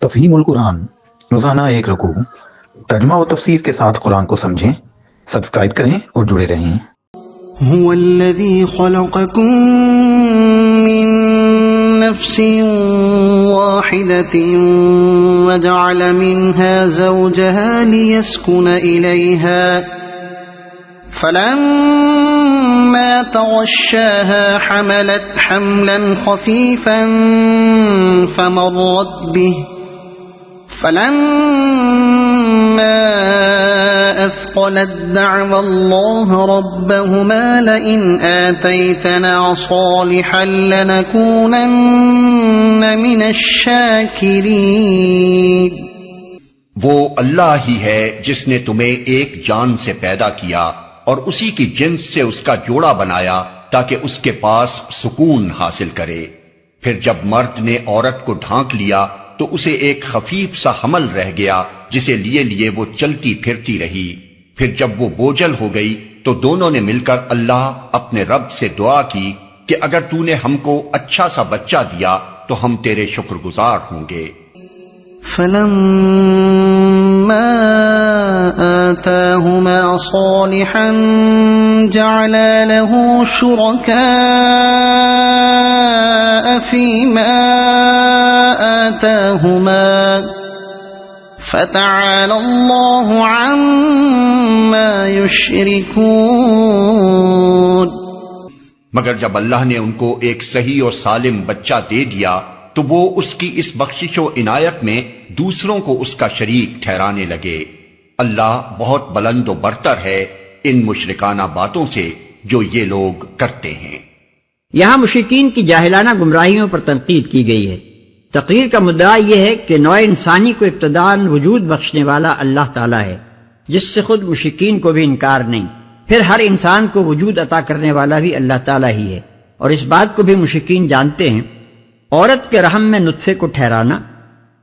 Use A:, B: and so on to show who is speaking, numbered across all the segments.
A: تفہیم القرآن، روزانہ ایک رکوع، ترجمہ و تفسیر کے ساتھ قرآن کو سمجھیں۔ سبسکرائب کریں اور جڑے رہیں۔
B: هو الذي خلقكم من نفس واحدة وجعل منها زوجها ليسكن إليها فلما تغشاها حملت حملا خفيفا فمرت به فلما أثقلت دعوا الله ربهما لئن آتيتنا صالحا لنكونن من الشاكرين۔
C: وہ اللہ ہی ہے جس نے تمہیں ایک جان سے پیدا کیا اور اسی کی جنس سے اس کا جوڑا بنایا تاکہ اس کے پاس سکون حاصل کرے۔ پھر جب مرد نے عورت کو ڈھانک لیا تو اسے ایک خفیف سا حمل رہ گیا جسے لیے لیے وہ چلتی پھرتی رہی۔ پھر جب وہ بوجھل ہو گئی تو دونوں نے مل کر اللہ اپنے رب سے دعا کی کہ اگر تو نے ہم کو اچھا سا بچہ دیا تو ہم تیرے شکر گزار ہوں گے۔
B: فلما آتاهما صالحا جعلا له شركاء فيما آتاهما فتعالى الله عما يشركون۔
C: مگر جب اللہ نے ان کو ایک صحیح اور سالم بچہ دے دیا تو وہ اس کی اس بخشش و عنایت میں دوسروں کو اس کا شریک ٹھہرانے لگے۔ اللہ بہت بلند و برتر ہے ان مشرکانہ باتوں سے جو یہ لوگ کرتے ہیں۔
D: یہاں مشرکین کی جاہلانہ گمراہیوں پر تنقید کی گئی ہے۔ تقریر کا مدعا یہ ہے کہ نوع انسانی کو ابتداءً وجود بخشنے والا اللہ تعالیٰ ہے، جس سے خود مشرکین کو بھی انکار نہیں۔ پھر ہر انسان کو وجود عطا کرنے والا بھی اللہ تعالیٰ ہی ہے، اور اس بات کو بھی مشرکین جانتے ہیں۔ عورت کے رحم میں نطفے کو ٹھہرانا،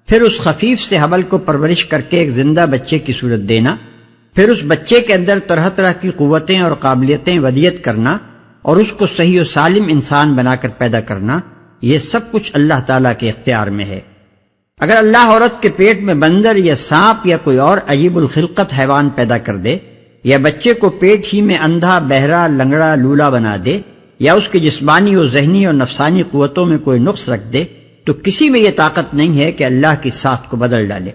D: پھر اس خفیف سے حمل کو پرورش کر کے ایک زندہ بچے کی صورت دینا، پھر اس بچے کے اندر طرح طرح کی قوتیں اور قابلیتیں ودیت کرنا اور اس کو صحیح و سالم انسان بنا کر پیدا کرنا، یہ سب کچھ اللہ تعالیٰ کے اختیار میں ہے۔ اگر اللہ عورت کے پیٹ میں بندر یا سانپ یا کوئی اور عجیب الخلقت حیوان پیدا کر دے، یا بچے کو پیٹ ہی میں اندھا، بہرا، لنگڑا، لولا بنا دے، یا اس کی جسمانی و ذہنی اور نفسانی قوتوں میں کوئی نقص رکھ دے، تو کسی میں یہ طاقت نہیں ہے کہ اللہ کی ساخت کو بدل ڈالے۔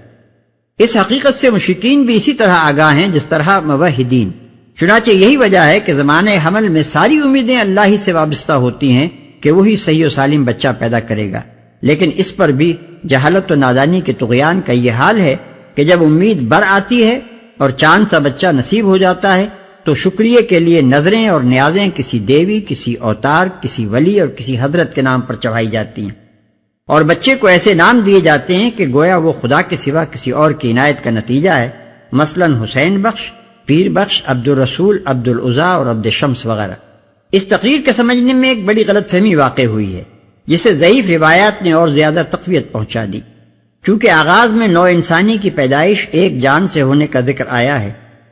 D: اس حقیقت سے مشرکین بھی اسی طرح آگاہ ہیں جس طرح موحدین۔ چنانچہ یہی وجہ ہے کہ زمانے حمل میں ساری امیدیں اللہ ہی سے وابستہ ہوتی ہیں کہ وہی صحیح و سالم بچہ پیدا کرے گا، لیکن اس پر بھی جہالت و نادانی کے طغیان کا یہ حال ہے کہ جب امید بر آتی ہے اور چاند سا بچہ نصیب ہو جاتا ہے تو شکریہ کے لیے نظریں اور نیازیں کسی دیوی، کسی اوتار، کسی ولی اور کسی حضرت کے نام پر چڑھائی جاتی ہیں، اور بچے کو ایسے نام دیے جاتے ہیں کہ گویا وہ خدا کے سوا کسی اور کی عنایت کا نتیجہ ہے، مثلا حسین بخش، پیر بخش، عبد الرسول، عبد العزا اور عبد شمس وغیرہ۔ اس تقریر کے سمجھنے میں ایک بڑی غلط فہمی واقع ہوئی ہے، جسے ضعیف روایات نے اور زیادہ تقویت پہنچا دی۔ چونکہ آغاز میں نوع انسانی کی پیدائش ایک جان سے ہونے کا ذکر آیا ہے،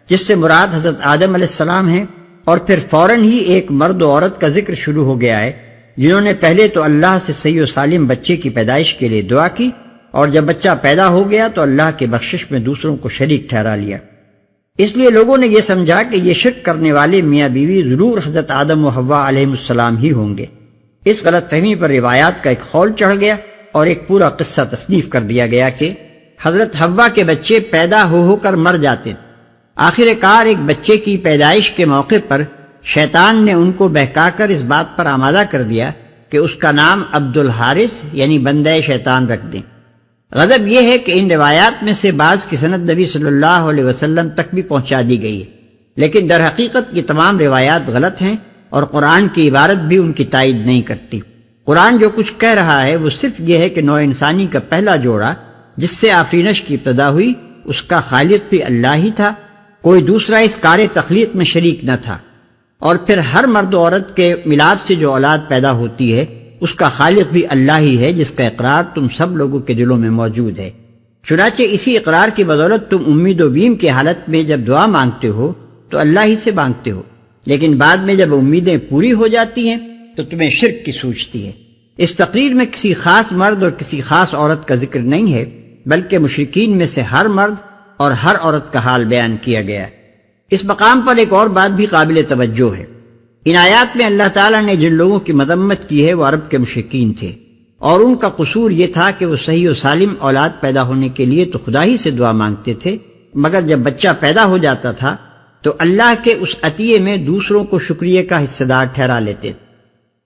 D: جس سے مراد حضرت آدم علیہ السلام ہے، اور پھر فوراً ہی ایک مرد و عورت کا ذکر شروع ہو گیا ہے جنہوں نے پہلے تو اللہ سے صحیح و سالم بچے کی پیدائش کے لیے دعا کی، اور جب بچہ پیدا ہو گیا تو اللہ کے بخشش میں دوسروں کو شریک ٹھہرا لیا۔ اس لیے لوگوں نے یہ سمجھا کہ یہ شرک کرنے والے میاں بیوی ضرور حضرت آدم و حوا علیہ السلام ہی ہوں گے۔ اس غلط فہمی پر روایات کا ایک خول چڑھ گیا اور ایک پورا قصہ تصنیف کر دیا گیا کہ حضرت حوا کے بچے پیدا ہو کر مر جاتے، آخر کار ایک بچے کی پیدائش کے موقع پر شیطان نے ان کو بہکا کر اس بات پر آمادہ کر دیا کہ اس کا نام عبد الحارث یعنی بندہ شیطان رکھ دیں۔ غضب یہ ہے کہ ان روایات میں سے بعض کی سند نبی صلی اللہ علیہ وسلم تک بھی پہنچا دی گئی ہے، لیکن در حقیقت یہ تمام روایات غلط ہیں اور قرآن کی عبارت بھی ان کی تائید نہیں کرتی۔ قرآن جو کچھ کہہ رہا ہے وہ صرف یہ ہے کہ نوع انسانی کا پہلا جوڑا جس سے آفرینش کی ابتدا ہوئی، اس کا خالق بھی اللہ ہی تھا، کوئی دوسرا اس کار تخلیق میں شریک نہ تھا، اور پھر ہر مرد و عورت کے ملاپ سے جو اولاد پیدا ہوتی ہے اس کا خالق بھی اللہ ہی ہے، جس کا اقرار تم سب لوگوں کے دلوں میں موجود ہے۔ چنانچہ اسی اقرار کی بدولت تم امید و بیم کی حالت میں جب دعا مانگتے ہو تو اللہ ہی سے مانگتے ہو، لیکن بعد میں جب امیدیں پوری ہو جاتی ہیں تو تمہیں شرک کی سوچتی ہے۔ اس تقریر میں کسی خاص مرد اور کسی خاص عورت کا ذکر نہیں ہے، بلکہ مشرکین میں سے ہر مرد اور ہر عورت کا حال بیان کیا گیا ہے۔ اس مقام پر ایک اور بات بھی قابل توجہ ہے۔ ان آیات میں اللہ تعالیٰ نے جن لوگوں کی مذمت کی ہے وہ عرب کے مشرکین تھے، اور ان کا قصور یہ تھا کہ وہ صحیح و سالم اولاد پیدا ہونے کے لیے تو خدا ہی سے دعا مانگتے تھے، مگر جب بچہ پیدا ہو جاتا تھا تو اللہ کے اس عطیے میں دوسروں کو شکریہ کا حصہ دار ٹھہرا لیتے تھے۔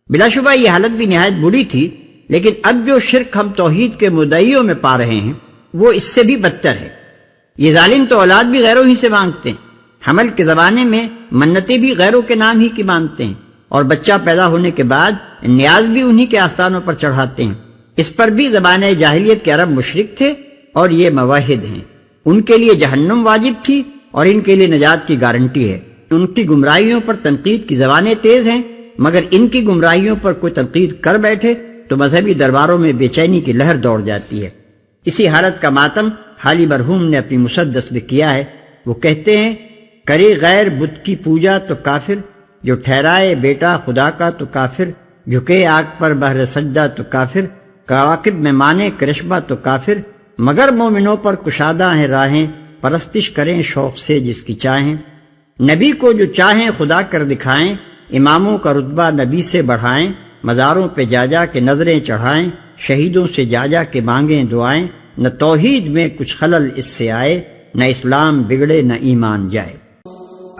D: بلا شبہ یہ حالت بھی نہایت بری تھی، لیکن اب جو شرک ہم توحید کے مدعیوں میں پا رہے ہیں وہ اس سے بھی بدتر ہے۔ یہ ظالم تو اولاد بھی غیروں ہی سے مانگتے ہیں، حمل کے زمانے میں منتیں بھی غیروں کے نام ہی کی مانتے ہیں، اور بچہ پیدا ہونے کے بعد نیاز بھی انہی کے آستانوں پر چڑھاتے ہیں۔ اس پر بھی زمانہ جاہلیت کے عرب مشرک تھے، اور یہ موحد ہیں، ان کے لیے جہنم واجب تھی اور ان کے لیے نجات کی گارنٹی ہے۔ ان کی گمراہیوں پر تنقید کی زبانیں تیز ہیں، مگر ان کی گمراہیوں پر کوئی تنقید کر بیٹھے تو مذہبی درباروں میں بے چینی کی لہر دوڑ جاتی ہے۔ اسی حالت کا ماتم حالی مرحوم نے اپنی مسدس میں کیا ہے۔ وہ کہتے ہیں، کرے غیر بت کی پوجا تو کافر، جو ٹھہرائے بیٹا خدا کا تو کافر، جھکے آگ پر بہر سجدہ تو کافر، کواکب میں مانے کرشمہ تو کافر، مگر مومنوں پر کشادہ ہیں راہیں، پرستش کریں شوق سے جس کی چاہیں، نبی کو جو چاہیں خدا کر دکھائیں، اماموں کا رتبہ نبی سے بڑھائیں، مزاروں پہ جا جا کے نظریں چڑھائیں، شہیدوں سے جا جا کے مانگیں دعائیں، نہ توحید میں کچھ خلل اس سے آئے، نہ اسلام بگڑے نہ ایمان جائے۔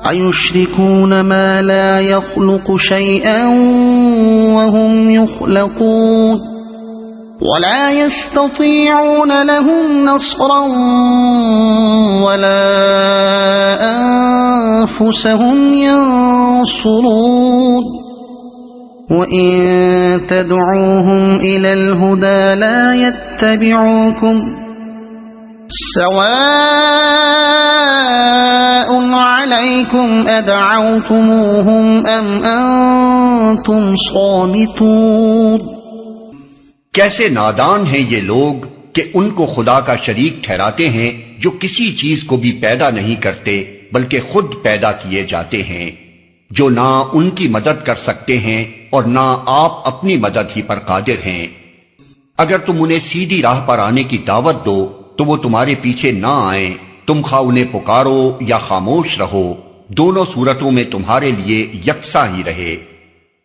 B: أَيُشْرِكُونَ مَا لَا يَخْلُقُ شَيْئًا وَهُمْ يُخْلَقُونَ وَلَا يَسْتَطِيعُونَ لَهُمْ نَصْرًا وَلَا أَنفُسَهُمْ يَنصُرُونَ وَإِن تَدْعُوهُمْ إِلَى الْهُدَى لَا يَتَّبِعُوكُمْ سواء عليكم أدعوتموهم أم أنتم صامتون۔
C: کیسے نادان ہیں یہ لوگ کہ ان کو خدا کا شریک ٹھہراتے ہیں جو کسی چیز کو بھی پیدا نہیں کرتے بلکہ خود پیدا کیے جاتے ہیں، جو نہ ان کی مدد کر سکتے ہیں اور نہ آپ اپنی مدد ہی پر قادر ہیں۔ اگر تم انہیں سیدھی راہ پر آنے کی دعوت دو تو وہ تمہارے پیچھے نہ آئیں، تم خواہ انہیں پکارو یا خاموش رہو، دونوں صورتوں میں تمہارے لیے یکساں ہی رہے۔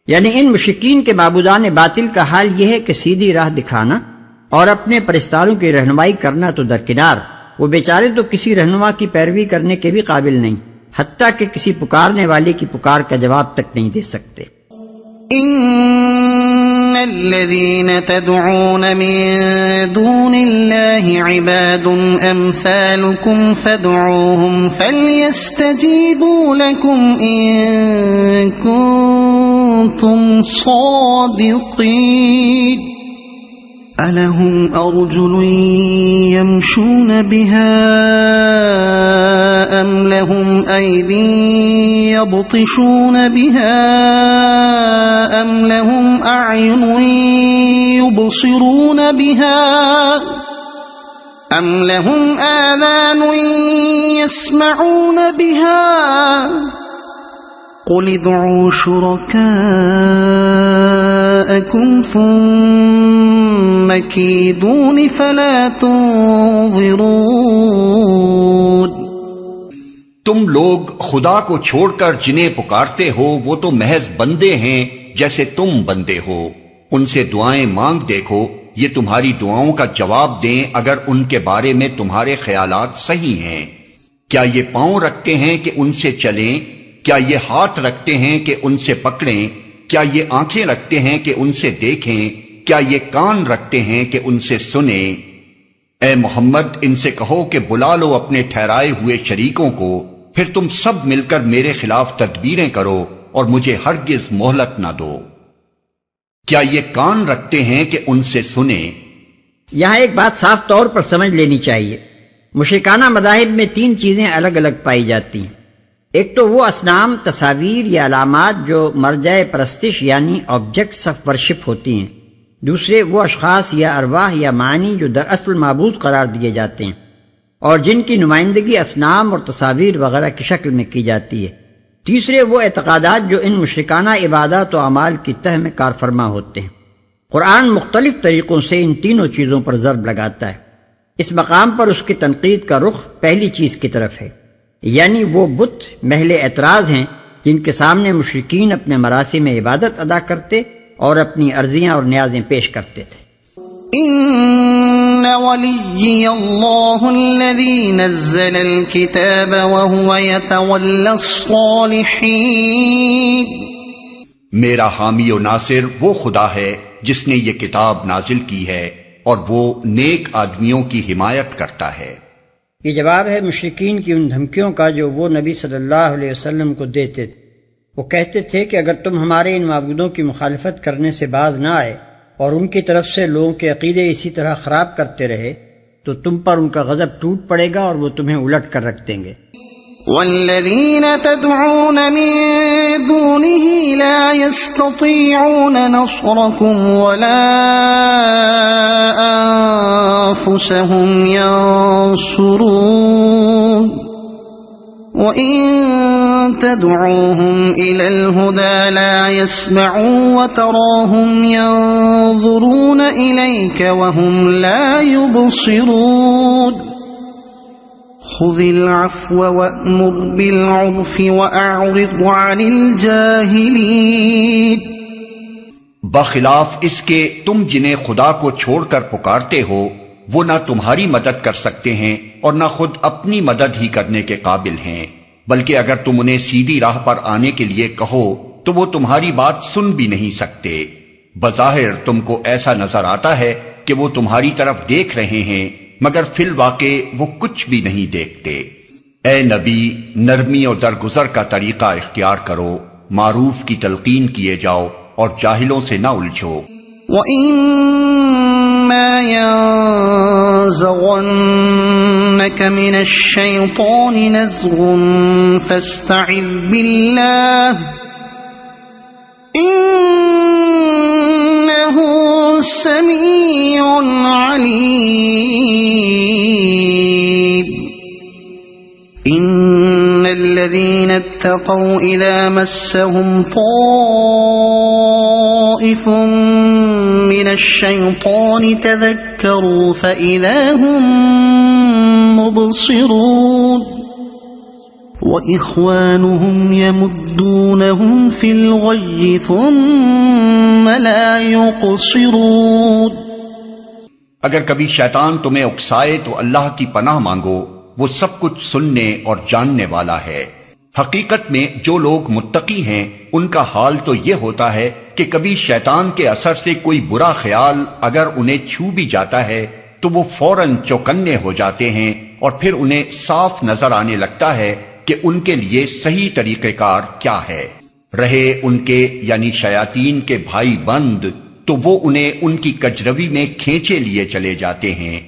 D: یعنی ان مشرکین کے معبودان باطل کا حال یہ ہے کہ سیدھی راہ دکھانا اور اپنے پرستاروں کی رہنمائی کرنا تو درکنار، وہ بیچارے تو کسی رہنما کی پیروی کرنے کے بھی قابل نہیں، حتیٰ کہ کسی پکارنے والے کی پکار کا جواب تک نہیں دے سکتے۔
B: إن الذين تدعون من دون الله عباد أمثالكم فادعوهم فليستجيبوا لكم إن كنتم صادقين ألهم أرجل يمشون بها أم لهم أيدي يبطشون بها أم لهم أعين يبصرون بها أم لهم آذان يسمعون بها قل ادعوا شركاءكم ثم كيدون فلا تنظرون۔
C: تم لوگ خدا کو چھوڑ کر جنہیں پکارتے ہو وہ تو محض بندے ہیں جیسے تم بندے ہو، ان سے دعائیں مانگ دیکھو، یہ تمہاری دعاؤں کا جواب دیں اگر ان کے بارے میں تمہارے خیالات صحیح ہیں۔ کیا یہ پاؤں رکھتے ہیں کہ ان سے چلیں؟ کیا یہ ہاتھ رکھتے ہیں کہ ان سے پکڑیں؟ کیا یہ آنکھیں رکھتے ہیں کہ ان سے دیکھیں؟ کیا یہ کان رکھتے ہیں کہ ان سے سنیں؟ اے محمد ان سے کہو کہ بلا لو اپنے ٹھہرائے ہوئے شریکوں کو، پھر تم سب مل کر میرے خلاف تدبیریں کرو اور مجھے ہرگز مہلت نہ دو۔ کیا یہ کان رکھتے ہیں کہ ان سے سنیں؟
D: یہاں ایک بات صاف طور پر سمجھ لینی چاہیے، مشرکانہ مذاہب میں تین چیزیں الگ الگ پائی جاتی ہیں۔ ایک تو وہ اصنام، تصاویر یا علامات جو مرجع پرستش یعنی آبجیکٹس آف ورشپ ہوتی ہیں، دوسرے وہ اشخاص یا ارواح یا معنی جو دراصل معبود قرار دیے جاتے ہیں اور جن کی نمائندگی اصنام اور تصاویر وغیرہ کی شکل میں کی جاتی ہے، تیسرے وہ اعتقادات جو ان مشرکانہ عبادات و اعمال کی تہ میں کار فرما ہوتے ہیں۔ قرآن مختلف طریقوں سے ان تینوں چیزوں پر ضرب لگاتا ہے۔ اس مقام پر اس کی تنقید کا رخ پہلی چیز کی طرف ہے، یعنی وہ بت محل اعتراض ہیں جن کے سامنے مشرکین اپنے مراسم عبادت ادا کرتے اور اپنی عرضیاں اور نیازیں پیش کرتے تھے۔
B: ان ولی اللہ الذی نزل الکتاب وهو يتولى الصالحین،
C: میرا حامی و ناصر وہ خدا ہے جس نے یہ کتاب نازل کی ہے اور وہ نیک آدمیوں کی حمایت کرتا ہے۔
D: یہ جواب ہے مشرکین کی ان دھمکیوں کا جو وہ نبی صلی اللہ علیہ وسلم کو دیتے تھے۔ وہ کہتے تھے کہ اگر تم ہمارے ان معبودوں کی مخالفت کرنے سے باز نہ آئے اور ان کی طرف سے لوگوں کے عقیدے اسی طرح خراب کرتے رہے تو تم پر ان کا غضب ٹوٹ پڑے گا اور وہ تمہیں الٹ کر رکھ دیں گے۔
B: والذین تدعون من دونه لا يستطيعون نصركم ولا أنفسهم ينصرون وإن تدعوهم إلى الهدى لا يسمعوا وتراهم ينظرون إليك وهم لا يبصرون خذ العفو وأمر بالعرف وأعرض عن الجاهلين۔
C: بخلاف اس کے تم جنہیں خدا کو چھوڑ کر پکارتے ہو وہ نہ تمہاری مدد کر سکتے ہیں اور نہ خود اپنی مدد ہی کرنے کے قابل ہیں، بلکہ اگر تم انہیں سیدھی راہ پر آنے کے لیے کہو تو وہ تمہاری بات سن بھی نہیں سکتے۔ بظاہر تم کو ایسا نظر آتا ہے کہ وہ تمہاری طرف دیکھ رہے ہیں مگر فی الواقع وہ کچھ بھی نہیں دیکھتے۔ اے نبی، نرمی اور درگزر کا طریقہ اختیار کرو، معروف کی تلقین کیے جاؤ اور جاہلوں سے نہ الجھو۔
B: وَإِمَّا يَنزَغَنَّكَ مِنَ الشَّيْطَانِ نَزْغٌ فَاسْتَعِذْ بِاللَّهِ إِنَّهُ سَمِيعٌ عَلِيمٌ۔ إِنَّ الَّذِينَ اتَّقَوْا إِذَا مَسَّهُمْ طَائِفٌ مِّنَ الشَّيْطَانِ تَذَكَّرُوا فَإِذَا هُمْ مُبْصِرُونَ وَإِخْوَانُهُمْ يَمُدُّونَهُمْ فِي الْغَيِّ ثُمَّ لَا يُقْصِرُونَ۔
C: اگر کبھی شیطان تمہیں اکسائے تو اللہ کی پناہ مانگو، وہ سب کچھ سننے اور جاننے والا ہے۔ حقیقت میں جو لوگ متقی ہیں ان کا حال تو یہ ہوتا ہے کہ کبھی شیطان کے اثر سے کوئی برا خیال اگر انہیں چھو بھی جاتا ہے تو وہ فوراً چوکنے ہو جاتے ہیں اور پھر انہیں صاف نظر آنے لگتا ہے کہ ان کے لیے صحیح طریقہ کار کیا ہے۔ رہے ان کے یعنی شیاطین کے بھائی بند تو وہ انہیں ان کی کجروی میں کھینچے لیے چلے جاتے ہیں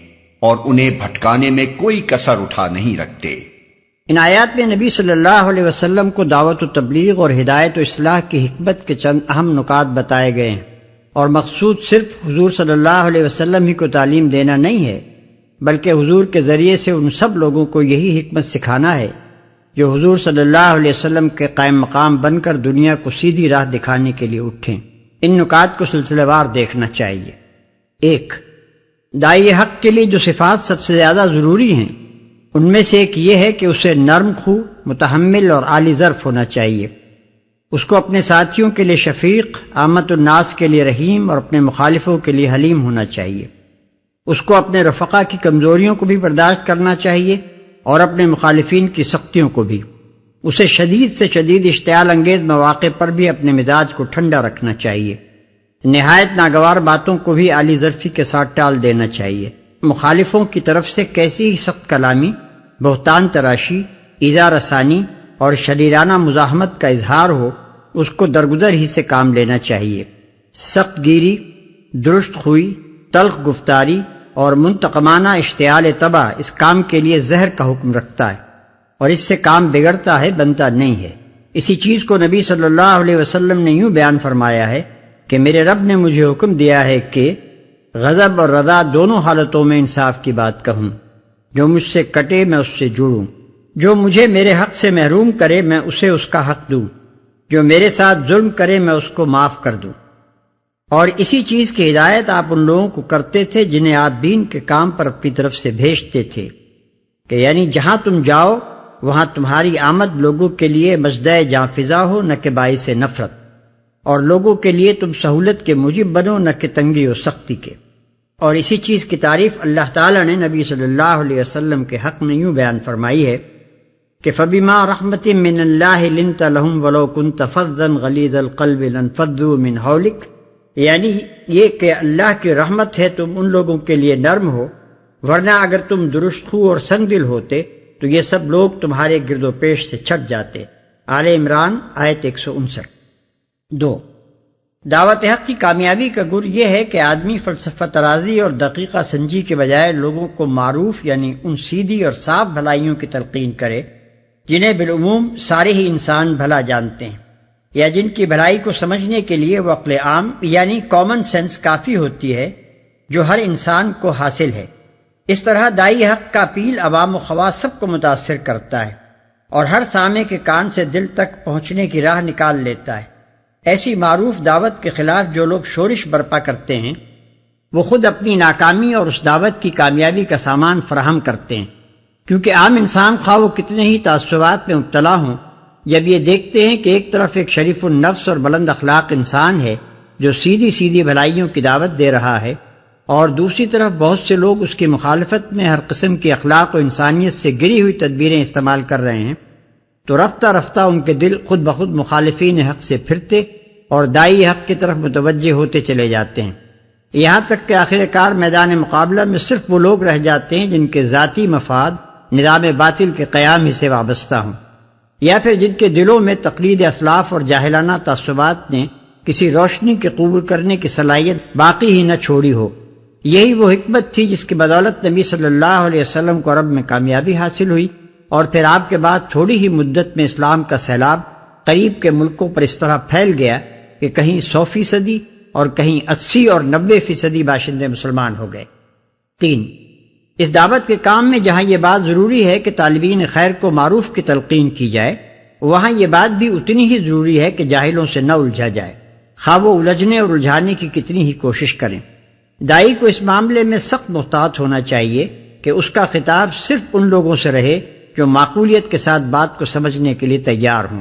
C: اور انہیں بھٹکانے میں کوئی کسر اٹھا نہیں رکھتے۔
D: ان آیات میں نبی صلی اللہ علیہ وسلم کو دعوت و تبلیغ اور ہدایت و اصلاح کی حکمت کے چند اہم نکات بتائے گئے ہیں، اور مقصود صرف حضور صلی اللہ علیہ وسلم ہی کو تعلیم دینا نہیں ہے بلکہ حضور کے ذریعے سے ان سب لوگوں کو یہی حکمت سکھانا ہے جو حضور صلی اللہ علیہ وسلم کے قائم مقام بن کر دنیا کو سیدھی راہ دکھانے کے لیے اٹھیں۔ ان نکات کو سلسلہ وار دیکھنا چاہیے۔ 1، داعی حق کے لیے جو صفات سب سے زیادہ ضروری ہیں ان میں سے ایک یہ ہے کہ اسے نرم خو، متحمل اور عالی ظرف ہونا چاہیے۔ اس کو اپنے ساتھیوں کے لیے شفیق، عامت الناس کے لیے رحیم اور اپنے مخالفوں کے لیے حلیم ہونا چاہیے۔ اس کو اپنے رفقا کی کمزوریوں کو بھی برداشت کرنا چاہیے اور اپنے مخالفین کی سختیوں کو بھی۔ اسے شدید سے شدید اشتعال انگیز مواقع پر بھی اپنے مزاج کو ٹھنڈا رکھنا چاہیے۔ نہایت ناگوار باتوں کو بھی عالی ظرفی کے ساتھ ٹال دینا چاہیے۔ مخالفوں کی طرف سے کیسی ہی سخت کلامی، بہتان تراشی، ایذا رسانی اور شریرانہ مزاحمت کا اظہار ہو، اس کو درگزر ہی سے کام لینا چاہیے۔ سخت گیری، درست خوئی، تلخ گفتاری اور منتقمانہ اشتعال طبع اس کام کے لیے زہر کا حکم رکھتا ہے اور اس سے کام بگڑتا ہے، بنتا نہیں ہے۔ اسی چیز کو نبی صلی اللہ علیہ وسلم نے یوں بیان فرمایا ہے کہ میرے رب نے مجھے حکم دیا ہے کہ غضب اور رضا دونوں حالتوں میں انصاف کی بات کہوں، جو مجھ سے کٹے میں اس سے جڑوں، جو مجھے میرے حق سے محروم کرے میں اسے اس کا حق دوں، جو میرے ساتھ ظلم کرے میں اس کو معاف کر دوں۔ اور اسی چیز کی ہدایت آپ ان لوگوں کو کرتے تھے جنہیں آپ دین کے کام پر اپنی طرف سے بھیجتے تھے، کہ یعنی جہاں تم جاؤ وہاں تمہاری آمد لوگوں کے لیے مژدہ جاں فضا ہو نہ کہ باعث نفرت، اور لوگوں کے لیے تم سہولت کے موجب بنو نہ کہ تنگی و سختی کے۔ اور اسی چیز کی تعریف اللہ تعالی نے نبی صلی اللہ علیہ وسلم کے حق میں یوں بیان فرمائی ہے کہ فَبِمَا رَحْمَةٍ مِّنَ اللَّهِ لِنْتَ لَهُمْ وَلَوْ كُنْتَ فَظًّا غَلِيظَ الْقَلْبِ لَانفَضُّوا مِنْ حَوْلِكَ، یعنی یہ کہ اللہ کی رحمت ہے تم ان لوگوں کے لیے نرم ہو، ورنہ اگر تم درست خو اور سنگ دل ہوتے تو یہ سب لوگ تمہارے گرد و پیش سے چھٹ جاتے۔ آل عمران آیت 159۔ 2، دعوت حق کی کامیابی کا گر یہ ہے کہ آدمی فلسفہ ترازی اور دقیقہ سنجی کے بجائے لوگوں کو معروف یعنی ان سیدھی اور صاف بھلائیوں کی تلقین کرے جنہیں بالعموم سارے ہی انسان بھلا جانتے ہیں، یا جن کی بھلائی کو سمجھنے کے لیے وہ عقل عام یعنی کامن سینس کافی ہوتی ہے جو ہر انسان کو حاصل ہے۔ اس طرح دائی حق کا اپیل عوام و خواص سب کو متاثر کرتا ہے اور ہر سامع کے کان سے دل تک پہنچنے کی راہ نکال لیتا ہے۔ ایسی معروف دعوت کے خلاف جو لوگ شورش برپا کرتے ہیں وہ خود اپنی ناکامی اور اس دعوت کی کامیابی کا سامان فراہم کرتے ہیں، کیونکہ عام انسان خواہ وہ کتنے ہی تعصبات میں مبتلا ہوں، جب یہ دیکھتے ہیں کہ ایک طرف ایک شریف النفس اور بلند اخلاق انسان ہے جو سیدھی سیدھی بھلائیوں کی دعوت دے رہا ہے، اور دوسری طرف بہت سے لوگ اس کی مخالفت میں ہر قسم کی اخلاق و انسانیت سے گری ہوئی تدبیریں استعمال کر رہے ہیں، تو رفتہ رفتہ ان کے دل خود بخود مخالفین حق سے پھرتے اور دائی حق کی طرف متوجہ ہوتے چلے جاتے ہیں، یہاں تک کہ آخر کار میدان مقابلہ میں صرف وہ لوگ رہ جاتے ہیں جن کے ذاتی مفاد نظام باطل کے قیام ہی سے وابستہ ہوں، یا پھر جن کے دلوں میں تقلید اسلاف اور جاہلانہ تعصبات نے کسی روشنی کے قبول کرنے کی صلاحیت باقی ہی نہ چھوڑی ہو۔ یہی وہ حکمت تھی جس کی بدولت نبی صلی اللہ علیہ وسلم کو عرب میں کامیابی حاصل ہوئی، اور پھر آپ کے بعد تھوڑی ہی مدت میں اسلام کا سیلاب قریب کے ملکوں پر اس طرح پھیل گیا کہ کہیں 100% اور کہیں 80 اور 90% باشندے مسلمان ہو گئے۔ 3، اس دعوت کے کام میں جہاں یہ بات ضروری ہے کہ طالبین خیر کو معروف کی تلقین کی جائے، وہاں یہ بات بھی اتنی ہی ضروری ہے کہ جاہلوں سے نہ الجھا جائے، خواہ وہ الجھنے اور الجھانے کی کتنی ہی کوشش کریں۔ دائی کو اس معاملے میں سخت محتاط ہونا چاہیے کہ اس کا خطاب صرف ان لوگوں سے رہے جو معقولیت کے ساتھ بات کو سمجھنے کے لیے تیار ہوں،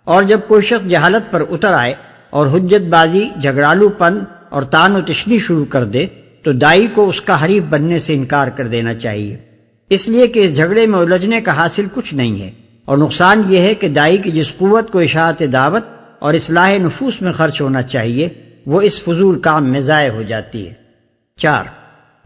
D: اور جب کوئی شخص جہالت پر اتر آئے اور حجت بازی، جھگڑالو پن اور تان و تشنی شروع کر دے تو دائی کو اس کا حریف بننے سے انکار کر دینا چاہیے، اس لیے کہ اس جھگڑے میں الجھنے کا حاصل کچھ نہیں ہے، اور نقصان یہ ہے کہ دائی کی جس قوت کو اشاعت دعوت اور اصلاح نفوس میں خرچ ہونا چاہیے وہ اس فضول کام میں ضائع ہو جاتی ہے۔ 4،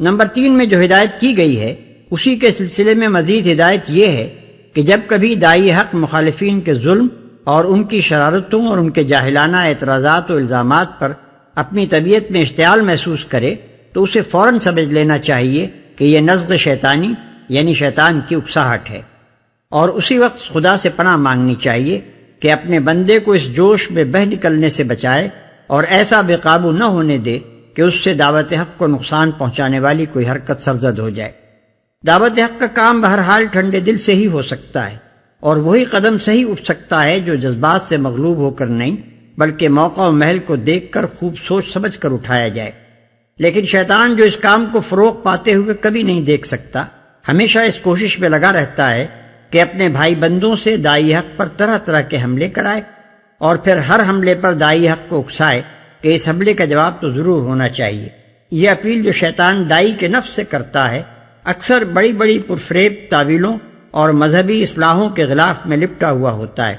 D: نمبر 3 میں جو ہدایت کی گئی ہے اسی کے سلسلے میں مزید ہدایت یہ ہے کہ جب کبھی دائی حق مخالفین کے ظلم اور ان کی شرارتوں اور ان کے جاہلانہ اعتراضات و الزامات پر اپنی طبیعت میں اشتعال محسوس کرے تو اسے فوراً سمجھ لینا چاہیے کہ یہ نزغ شیطانی یعنی شیطان کی اکساہٹ ہے، اور اسی وقت خدا سے پناہ مانگنی چاہیے کہ اپنے بندے کو اس جوش میں بہہ نکلنے سے بچائے اور ایسا بے قابو نہ ہونے دے کہ اس سے دعوت حق کو نقصان پہنچانے والی کوئی حرکت سرزد ہو جائے۔ دعوت حق کا کام بہرحال ٹھنڈے دل سے ہی ہو سکتا ہے، اور وہی قدم سے ہی اٹھ سکتا ہے جو جذبات سے مغلوب ہو کر نہیں بلکہ موقع و محل کو دیکھ کر خوب سوچ سمجھ کر اٹھایا جائے۔ لیکن شیطان جو اس کام کو فروغ پاتے ہوئے کبھی نہیں دیکھ سکتا، ہمیشہ اس کوشش میں لگا رہتا ہے کہ اپنے بھائی بندوں سے دائی حق پر طرح طرح کے حملے کرائے، اور پھر ہر حملے پر دائی حق کو اکسائے کہ اس حملے کا جواب تو ضرور ہونا چاہیے۔ یہ اپیل جو شیطان دائی کے نفس سے کرتا ہے اکثر بڑی بڑی پرفریب تعویلوں اور مذہبی اصلاحوں کے غلاف میں لپٹا ہوا ہوتا ہے،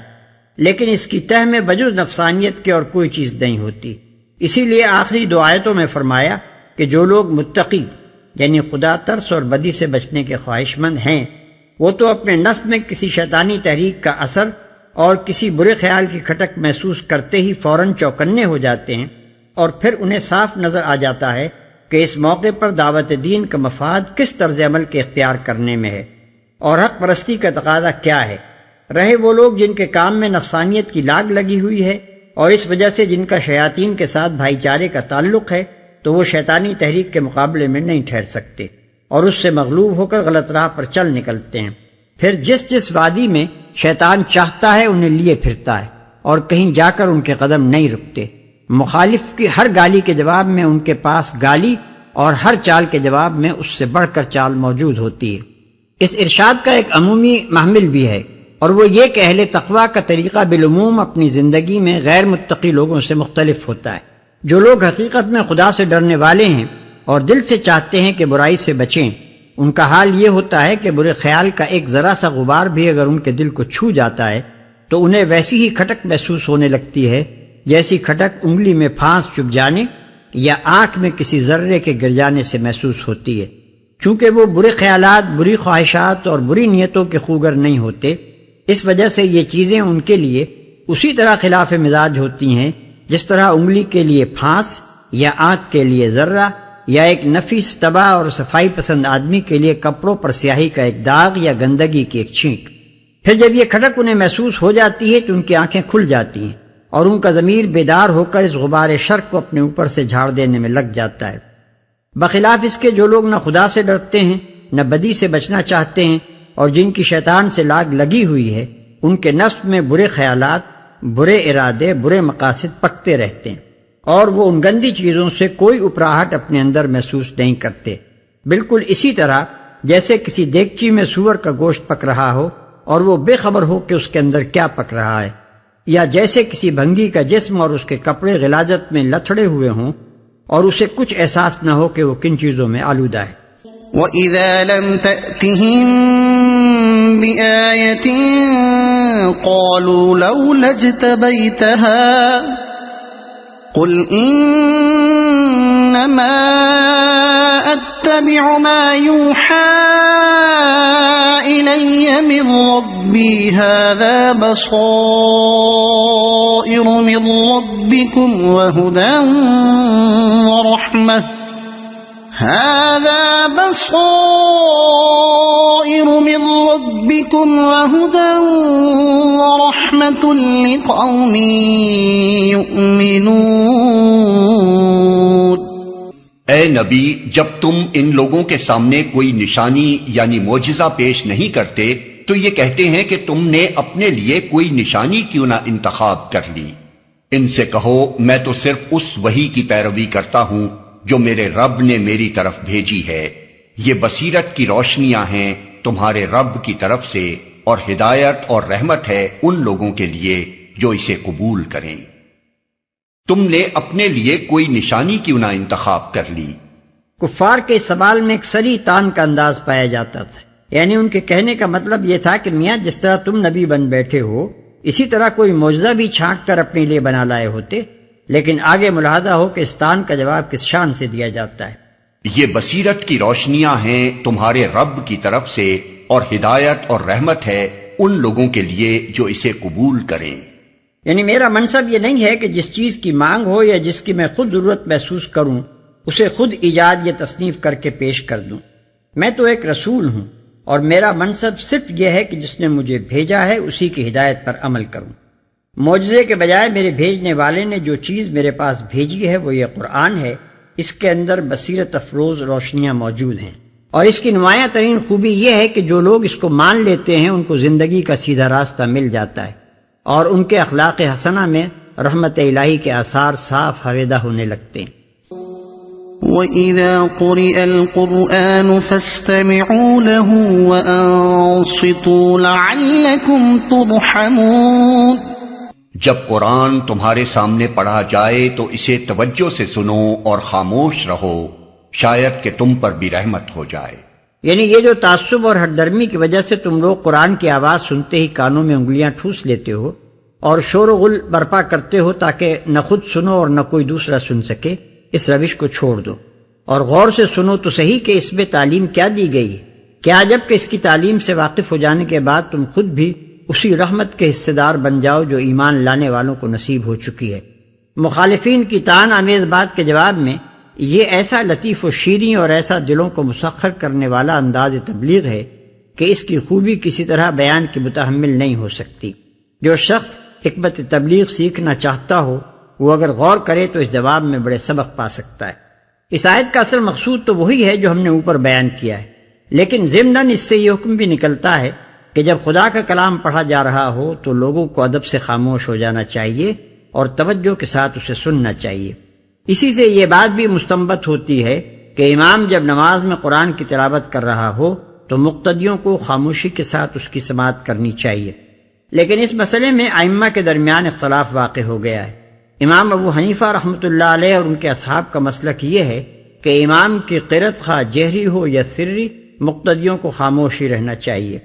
D: لیکن اس کی تہ میں بجز نفسانیت کے اور کوئی چیز نہیں ہوتی۔ اسی لیے آخری 2 آیتوں میں فرمایا کہ جو لوگ متقی یعنی خدا ترس اور بدی سے بچنے کے خواہش مند ہیں وہ تو اپنے نفس میں کسی شیطانی تحریک کا اثر اور کسی برے خیال کی کھٹک محسوس کرتے ہی فوراً چوکنے ہو جاتے ہیں، اور پھر انہیں صاف نظر آ جاتا ہے کہ اس موقع پر دعوت دین کا مفاد کس طرز عمل کے اختیار کرنے میں ہے اور حق پرستی کا تقاضا کیا ہے۔ رہے وہ لوگ جن کے کام میں نفسانیت کی لاگ لگی ہوئی ہے اور اس وجہ سے جن کا شیاطین کے ساتھ بھائی چارے کا تعلق ہے، تو وہ شیطانی تحریک کے مقابلے میں نہیں ٹھہر سکتے اور اس سے مغلوب ہو کر غلط راہ پر چل نکلتے ہیں۔ پھر جس وادی میں شیطان چاہتا ہے انہیں لیے پھرتا ہے اور کہیں جا کر ان کے قدم نہیں رکتے۔ مخالف کی ہر گالی کے جواب میں ان کے پاس گالی اور ہر چال کے جواب میں اس سے بڑھ کر چال موجود ہوتی ہے۔ اس ارشاد کا ایک عمومی محمل بھی ہے، اور وہ یہ کہ اہل تقویٰ کا طریقہ بالعموم اپنی زندگی میں غیر متقی لوگوں سے مختلف ہوتا ہے۔ جو لوگ حقیقت میں خدا سے ڈرنے والے ہیں اور دل سے چاہتے ہیں کہ برائی سے بچیں، ان کا حال یہ ہوتا ہے کہ برے خیال کا ایک ذرا سا غبار بھی اگر ان کے دل کو چھو جاتا ہے تو انہیں ویسی ہی کھٹک محسوس ہونے لگتی ہے جیسی کھٹک انگلی میں پھانس چبھ جانے یا آنکھ میں کسی ذرے کے گر جانے سے محسوس ہوتی ہے۔ چونکہ وہ برے خیالات، بری خواہشات اور بری نیتوں کے خوگر نہیں ہوتے، اس وجہ سے یہ چیزیں ان کے لیے اسی طرح خلاف مزاج ہوتی ہیں جس طرح انگلی کے لیے پھانس یا آنکھ کے لیے ذرہ یا ایک نفیس تباہ اور صفائی پسند آدمی کے لیے کپڑوں پر سیاہی کا ایک داغ یا گندگی کی ایک چھینٹ۔ پھر جب یہ کھٹک انہیں محسوس ہو جاتی ہے تو ان کی آنکھیں کھل جاتی ہیں اور ان کا ضمیر بیدار ہو کر اس غبار شر کو اپنے اوپر سے جھاڑ دینے میں لگ جاتا ہے۔ بخلاف اس کے جو لوگ نہ خدا سے ڈرتے ہیں نہ بدی سے بچنا چاہتے ہیں اور جن کی شیطان سے لاگ لگی ہوئی ہے، ان کے نفس میں برے خیالات، برے ارادے، برے مقاصد پکتے رہتے ہیں اور وہ ان گندی چیزوں سے کوئی اپراہٹ اپنے اندر محسوس نہیں کرتے، بالکل اسی طرح جیسے کسی دیگچی میں سور کا گوشت پک رہا ہو اور وہ بے خبر ہو کہ اس کے اندر کیا پک رہا ہے، یا جیسے کسی بھنگی کا جسم اور اس کے کپڑے غلاظت میں لتھڑے ہوئے ہوں اور اسے کچھ احساس نہ ہو کہ وہ کن چیزوں میں آلودہ ہے۔
B: وَإِذَا لَمْ تَأْتِهِمْ بِآيَةٍ قَالُوا لَوْلَا اجْتَبَيْتَهَا قُلْ إِنَّمَا أَتَّبِعُ مَا يُوحَى إِلَيَّ مِنْ رَبِّي هَذَا بَصَائِرُ مِنْ رَبِّكُمْ وَهُدًى وَرَحْمَةٌ هذا بصائر من ربكم وهدى ورحمة لقوم يؤمنون۔
C: اے نبی، جب تم ان لوگوں کے سامنے کوئی نشانی یعنی معجزہ پیش نہیں کرتے تو یہ کہتے ہیں کہ تم نے اپنے لیے کوئی نشانی کیوں نہ انتخاب کر لی۔ ان سے کہو میں تو صرف اس وحی کی پیروی کرتا ہوں جو میرے رب نے میری طرف بھیجی ہے، یہ بصیرت کی روشنیاں ہیں تمہارے رب کی طرف سے، اور ہدایت اور رحمت ہے ان لوگوں کے لیے جو اسے قبول کریں۔ تم نے اپنے لیے کوئی نشانی کیوں نہ انتخاب کر لی؟
D: کفار کے سوال میں ایک سری تان کا انداز پایا جاتا تھا، یعنی ان کے کہنے کا مطلب یہ تھا کہ میاں جس طرح تم نبی بن بیٹھے ہو اسی طرح کوئی معجزہ بھی چھانٹ کر اپنے لیے بنا لائے ہوتے، لیکن آگے ملاحظہ ہو کہ اس تان کا جواب کس شان سے دیا جاتا ہے۔
C: یہ بصیرت کی روشنیاں ہیں تمہارے رب کی طرف سے، اور ہدایت اور رحمت ہے ان لوگوں کے لیے جو اسے قبول کریں۔
D: یعنی میرا منصب یہ نہیں ہے کہ جس چیز کی مانگ ہو یا جس کی میں خود ضرورت محسوس کروں اسے خود ایجاد یا تصنیف کر کے پیش کر دوں۔ میں تو ایک رسول ہوں اور میرا منصب صرف یہ ہے کہ جس نے مجھے بھیجا ہے اسی کی ہدایت پر عمل کروں۔ معجزے کے بجائے میرے بھیجنے والے نے جو چیز میرے پاس بھیجی ہے وہ یہ قرآن ہے، اس کے اندر بصیرت افروز روشنیاں موجود ہیں، اور اس کی نمایاں ترین خوبی یہ ہے کہ جو لوگ اس کو مان لیتے ہیں ان کو زندگی کا سیدھا راستہ مل جاتا ہے اور ان کے اخلاق حسنہ میں رحمت الہی کے آثار صاف حویدہ ہونے لگتے ہیں۔
B: وَإِذَا قُرِئَ الْقُرْآنُ فَاسْتَمِعُوا لَهُ وَأَنصِتُوا لَعَلَّكُمْ تُرْحَمُونَ۔
C: جب قرآن تمہارے سامنے پڑھا جائے تو اسے توجہ سے سنو اور خاموش رہو، شاید کہ تم پر بھی رحمت ہو جائے۔
D: یعنی یہ جو تعصب اور ہٹ درمی کی وجہ سے تم لوگ قرآن کی آواز سنتے ہی کانوں میں انگلیاں ٹھوس لیتے ہو اور شور و غل برپا کرتے ہو تاکہ نہ خود سنو اور نہ کوئی دوسرا سن سکے، اس روش کو چھوڑ دو اور غور سے سنو تو صحیح کہ اس میں تعلیم کیا دی گئی ہے۔ کیا جب کہ اس کی تعلیم سے واقف ہو جانے کے بعد تم خود بھی اسی رحمت کے حصے دار بن جاؤ جو ایمان لانے والوں کو نصیب ہو چکی ہے۔ مخالفین کی طعن آمیز بات کے جواب میں یہ ایسا لطیف و شیریں اور ایسا دلوں کو مسخر کرنے والا انداز تبلیغ ہے کہ اس کی خوبی کسی طرح بیان کی متحمل نہیں ہو سکتی۔ جو شخص حکمت تبلیغ سیکھنا چاہتا ہو وہ اگر غور کرے تو اس جواب میں بڑے سبق پا سکتا ہے۔ اس آیت کا اصل مقصود تو وہی ہے جو ہم نے اوپر بیان کیا ہے، لیکن ضمناً اس سے یہ حکم بھی نکلتا ہے کہ جب خدا کا کلام پڑھا جا رہا ہو تو لوگوں کو ادب سے خاموش ہو جانا چاہیے اور توجہ کے ساتھ اسے سننا چاہیے۔ اسی سے یہ بات بھی مستنبط ہوتی ہے کہ امام جب نماز میں قرآن کی تلاوت کر رہا ہو تو مقتدیوں کو خاموشی کے ساتھ اس کی سماعت کرنی چاہیے۔ لیکن اس مسئلے میں ائمہ کے درمیان اختلاف واقع ہو گیا ہے۔ امام ابو حنیفہ رحمۃ اللہ علیہ اور ان کے اصحاب کا مسلک یہ ہے کہ امام کی قرأت خواہ جہری ہو یا سری، مقتدیوں کو خاموشی رہنا چاہیے۔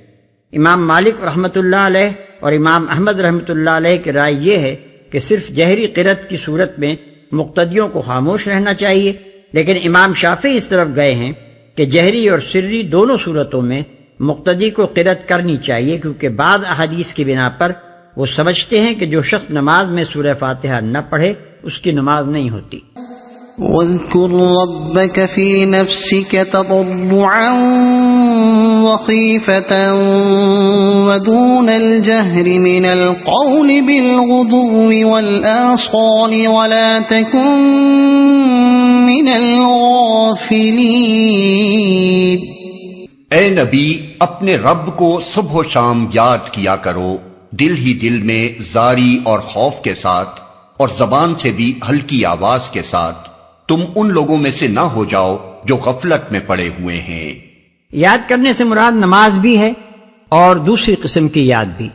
D: امام مالک رحمۃ اللہ علیہ اور امام احمد رحمۃ اللہ علیہ کی رائے یہ ہے کہ صرف جہری قرأت کی صورت میں مقتدیوں کو خاموش رہنا چاہیے، لیکن امام شافعی اس طرف گئے ہیں کہ جہری اور سری دونوں صورتوں میں مقتدی کو قرأت کرنی چاہیے، کیونکہ بعض احادیث کی بنا پر وہ سمجھتے ہیں کہ جو شخص نماز میں سورہ فاتحہ نہ پڑھے اس کی نماز نہیں ہوتی۔
B: واذكر ربك في نفسك تضرعا وخيفة ودون الجهر من القول بالغدو والآصال ولا تكن من الغافلين۔
C: اے نبی، اپنے رب کو صبح و شام یاد کیا کرو، دل ہی دل میں زاری اور خوف کے ساتھ، اور زبان سے بھی ہلکی آواز کے ساتھ۔ تم ان لوگوں میں سے نہ ہو جاؤ جو غفلت میں پڑے ہوئے ہیں۔
D: یاد کرنے سے مراد نماز بھی ہے اور دوسری قسم کی یاد بھی،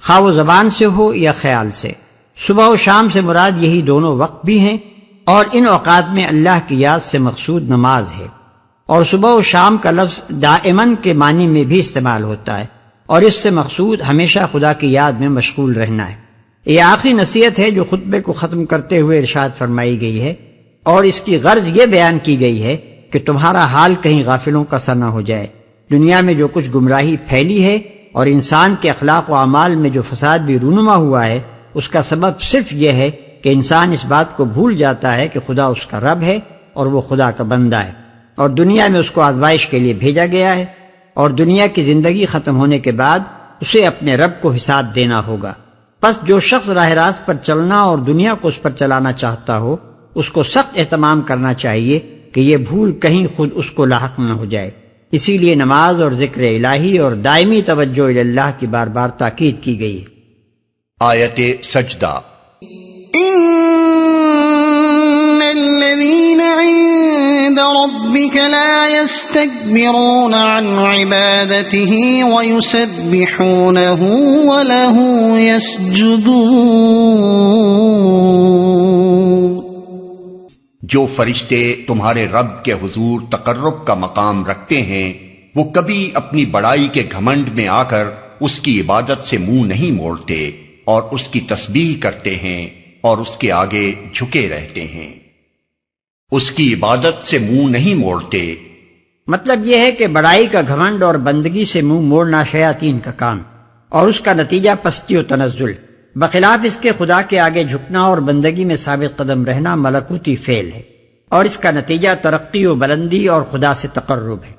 D: خواہ وہ زبان سے ہو یا خیال سے۔ صبح و شام سے مراد یہی دونوں وقت بھی ہیں، اور ان اوقات میں اللہ کی یاد سے مقصود نماز ہے۔ اور صبح و شام کا لفظ دائماً کے معنی میں بھی استعمال ہوتا ہے، اور اس سے مقصود ہمیشہ خدا کی یاد میں مشغول رہنا ہے۔ یہ آخری نصیحت ہے جو خطبے کو ختم کرتے ہوئے ارشاد فرمائی گئی ہے، اور اس کی غرض یہ بیان کی گئی ہے کہ تمہارا حال کہیں غافلوں کا سا نہ ہو جائے۔ دنیا میں جو کچھ گمراہی پھیلی ہے اور انسان کے اخلاق و اعمال میں جو فساد بھی رونما ہوا ہے، اس کا سبب صرف یہ ہے کہ انسان اس بات کو بھول جاتا ہے کہ خدا اس کا رب ہے اور وہ خدا کا بندہ ہے، اور دنیا میں اس کو آزمائش کے لیے بھیجا گیا ہے، اور دنیا کی زندگی ختم ہونے کے بعد اسے اپنے رب کو حساب دینا ہوگا۔ پس جو شخص راہ راست پر چلنا اور دنیا کو اس پر چلانا چاہتا ہو، اس کو سخت اہتمام کرنا چاہیے کہ یہ بھول کہیں خود اس کو لاحق نہ ہو جائے۔ اسی لیے نماز اور ذکر الہی اور دائمی توجہ اللہ کی بار بار تاکید کی گئی ہے۔
C: آیت سجدہ۔
B: ان الذين عند ربك لا يستكبرون عن عبادته ويسبحونه وله يسجدون۔
C: جو فرشتے تمہارے رب کے حضور تقرب کا مقام رکھتے ہیں، وہ کبھی اپنی بڑائی کے گھمنڈ میں آ کر اس کی عبادت سے منہ نہیں موڑتے، اور اس کی تسبیح کرتے ہیں اور اس کے آگے جھکے رہتے ہیں۔ اس کی عبادت سے منہ نہیں موڑتے۔
D: مطلب یہ ہے کہ بڑائی کا گھمنڈ اور بندگی سے منہ موڑنا شیاطین کا کام، اور اس کا نتیجہ پستی و تنزل، بخلاف اس کے خدا کے آگے جھکنا اور بندگی میں ثابت قدم رہنا ملکوتی فعل ہے، اور اس کا نتیجہ ترقی و بلندی اور خدا سے تقرب ہے۔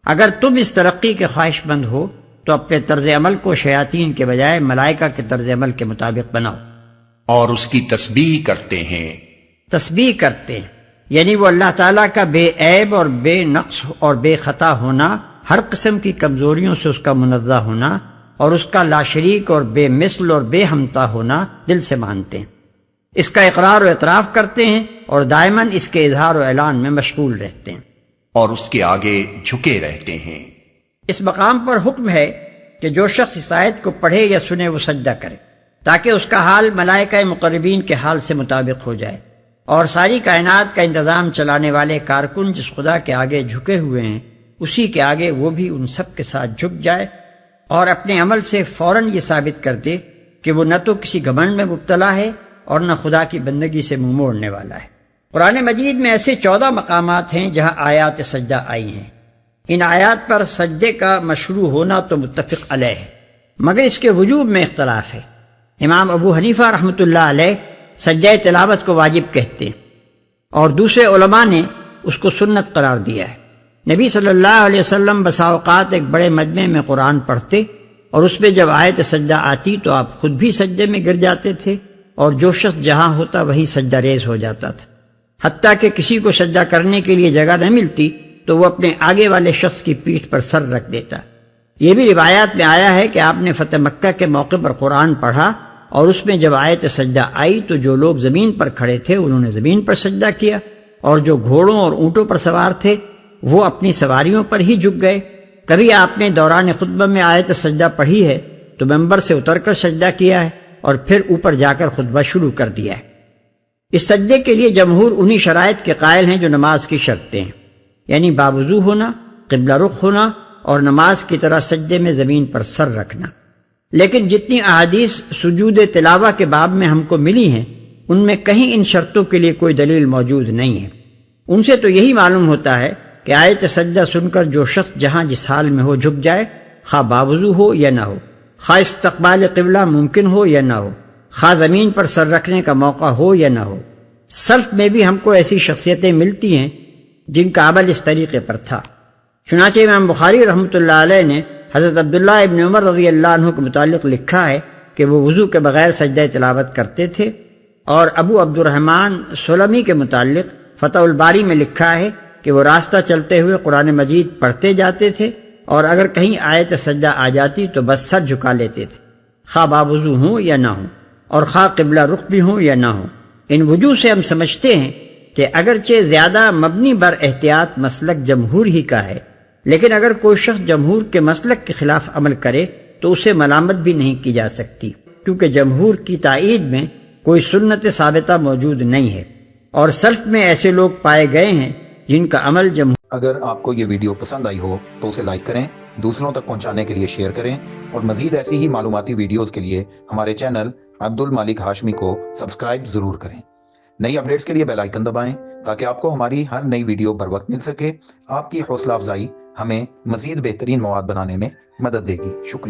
D: اگر تم اس ترقی کے خواہش مند ہو تو اپنے طرز عمل کو شیاطین کے بجائے ملائکہ کے طرز عمل کے مطابق بناؤ۔
C: اور اس کی تسبیح کرتے ہیں۔
D: تسبیح کرتے ہیں یعنی وہ اللہ تعالیٰ کا بے عیب اور بے نقص اور بے خطا ہونا، ہر قسم کی کمزوریوں سے اس کا منزہ ہونا، اور اس کا لا شریک اور بے مثل اور بے ہمتا ہونا دل سے مانتے ہیں، اس کا اقرار و اعتراف کرتے ہیں، اور دائماً اس کے اظہار و اعلان میں مشغول رہتے ہیں،
C: اور اس کے آگے جھکے رہتے ہیں۔
D: اس مقام پر حکم ہے کہ جو شخص اس آیت کو پڑھے یا سنے وہ سجدہ کرے، تاکہ اس کا حال ملائکہ مقربین کے حال سے مطابق ہو جائے، اور ساری کائنات کا انتظام چلانے والے کارکن جس خدا کے آگے جھکے ہوئے ہیں، اسی کے آگے وہ بھی ان سب کے ساتھ جھک جائے، اور اپنے عمل سے فوراً یہ ثابت کر دے کہ وہ نہ تو کسی گھمنڈ میں مبتلا ہے اور نہ خدا کی بندگی سے منہ موڑنے والا ہے۔ قرآن مجید میں ایسے 14 مقامات ہیں جہاں آیات سجدہ آئی ہیں۔ ان آیات پر سجدے کا مشروع ہونا تو متفق علیہ ہے، مگر اس کے وجوب میں اختلاف ہے۔ امام ابو حنیفہ رحمۃ اللہ علیہ سجدہ تلاوت کو واجب کہتے ہیں، اور دوسرے علماء نے اس کو سنت قرار دیا ہے۔ نبی صلی اللہ علیہ وسلم بسا اوقات ایک بڑے مجمع میں قرآن پڑھتے، اور اس میں جب آیت سجدہ آتی تو آپ خود بھی سجدے میں گر جاتے تھے، اور جو شخص جہاں ہوتا وہی سجدہ ریز ہو جاتا تھا، حتیٰ کہ کسی کو سجدہ کرنے کے لیے جگہ نہ ملتی تو وہ اپنے آگے والے شخص کی پیٹھ پر سر رکھ دیتا۔ یہ بھی روایات میں آیا ہے کہ آپ نے فتح مکہ کے موقع پر قرآن پڑھا اور اس میں جب آیت سجدہ آئی تو جو لوگ زمین پر کھڑے تھے انہوں نے زمین پر سجدہ کیا، اور جو گھوڑوں اور اونٹوں پر سوار تھے وہ اپنی سواریوں پر ہی جھک گئے۔ کبھی آپ نے دوران خطبہ میں آیت سجدہ پڑھی ہے تو منبر سے اتر کر سجدہ کیا ہے اور پھر اوپر جا کر خطبہ شروع کر دیا ہے۔ اس سجدے کے لیے جمہور انہی شرائط کے قائل ہیں جو نماز کی شرطیں ہیں، یعنی باوضو ہونا، قبلہ رخ ہونا اور نماز کی طرح سجدے میں زمین پر سر رکھنا۔ لیکن جتنی احادیث سجود تلاوہ کے باب میں ہم کو ملی ہیں ان میں کہیں ان شرطوں کے لیے کوئی دلیل موجود نہیں ہے۔ ان سے تو یہی معلوم ہوتا ہے کہ آیت سجدہ سن کر جو شخص جہاں جس حال میں ہو جھک جائے، خواہ باوضو ہو یا نہ ہو، خواہ استقبال قبلہ ممکن ہو یا نہ ہو، خواہ زمین پر سر رکھنے کا موقع ہو یا نہ ہو۔ سلف میں بھی ہم کو ایسی شخصیتیں ملتی ہیں جن کا عمل اس طریقے پر تھا۔ چنانچہ امام بخاری رحمۃ اللہ علیہ نے حضرت عبداللہ ابن عمر رضی اللہ عنہ کے متعلق لکھا ہے کہ وہ وضو کے بغیر سجدہ تلاوت کرتے تھے، اور ابو عبد الرحمن سلمی کے متعلق فتح الباری میں لکھا ہے کہ وہ راستہ چلتے ہوئے قرآن مجید پڑھتے جاتے تھے، اور اگر کہیں آیت سجدہ آ جاتی تو بس سر جھکا لیتے تھے، خواہ باوضو ہوں یا نہ ہوں، اور خواہ قبلہ رخ بھی ہوں یا نہ ہوں۔ ان وجوہ سے ہم سمجھتے ہیں کہ اگرچہ زیادہ مبنی بر احتیاط مسلک جمہور ہی کا ہے، لیکن اگر کوئی شخص جمہور کے مسلک کے خلاف عمل کرے تو اسے ملامت بھی نہیں کی جا سکتی، کیونکہ جمہور کی تائید میں کوئی سنت ثابتہ موجود نہیں ہے، اور سلف میں ایسے لوگ پائے گئے ہیں جن کا عمل جمہور۔
A: اگر آپ کو یہ ویڈیو پسند آئی ہو تو اسے لائک کریں، دوسروں تک پہنچانے کے لیے شیئر کریں، اور مزید ایسی ہی معلوماتی ویڈیوز کے لیے ہمارے چینل عبد المالک ہاشمی کو سبسکرائب ضرور کریں۔ نئی اپڈیٹس کے لیے بیل آئیکن دبائیں تاکہ آپ کو ہماری ہر نئی ویڈیو بر وقت مل سکے۔ آپ کی حوصلہ افزائی ہمیں مزید بہترین مواد بنانے میں مدد دے گی۔ شکریہ۔